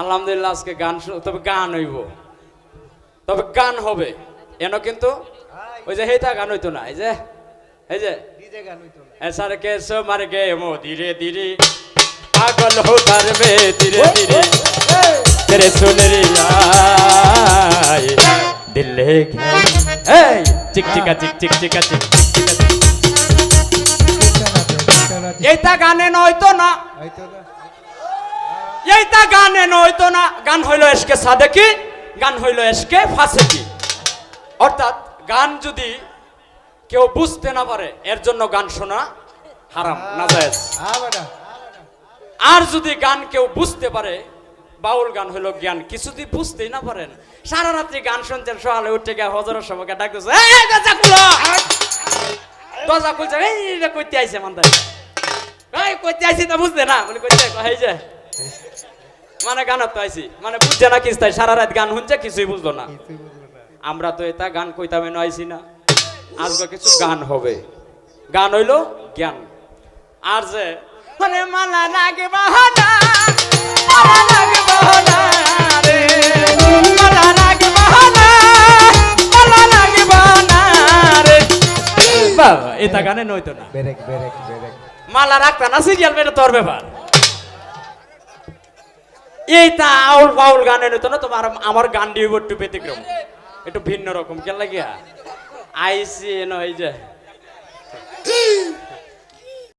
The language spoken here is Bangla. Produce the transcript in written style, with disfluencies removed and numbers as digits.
আলহামদুলিল্লাহ আজকে গান তবে গান হইব, তবে গান হবে এন কিন্তু ওই যে হেতা গান হইতো না, এই যে ऐसा के सो मर गए मो धीरे धीरे पागल हो कर में धीरे धीरे तेरे सुनरी आए दिल ले गए चिक चिका चिक चिक चिका चिक এইটা গানে নয়তো না, এইটা গানে নয়তো না, গান হইল এসকে সাদেকি, গান হইল এসকে ফাসেকি। অর্থাৎ গান যদি কেউ বুঝতে না পারে এর জন্য গান শোনা হারাম নাজায়েজ। আর যদি গান কেউ বুঝতে পারে, বাউল গান হইল জ্ঞান। কিছু যদি বুঝতেই না পারেন, সারা রাত্রি গান শুনছেন, সকালে উঠে গিয়ে হজরের সময়কে ডাকতেছে দরজা খুলছে, এই কইতে আইছে মান্দাই, এই কইতে আইছি তা বুঝতে না বলে কইতে এই যে মানে গানত তো আইছি মানে বুঝছে না কিছু, তাই সারা রাত গান শুনছে কিছুই বুঝলো না। আমরা তো এটা গান কইতামে আইছি না, আজকে কিছু গান হবে, গান হইল জ্ঞান। আর যে মানে মালা লাগে বাহানা, মালা লাগে বাহানা রে, মালা লাগে বাহানা, মালা লাগে বাহানা রে। বাবা এটা গানে নইতো না, বেরেক বেরেক বেরেক মালা রাখতা না সিরিয়াল বেটা তোর ব্যাপার। এইটা আউল ফাউল গানে নইতো না। তোমার আমার গান দিব একটু ব্যতিক্রম, একটু ভিন্ন রকম কেন লাগিয়া আইসি নয় যে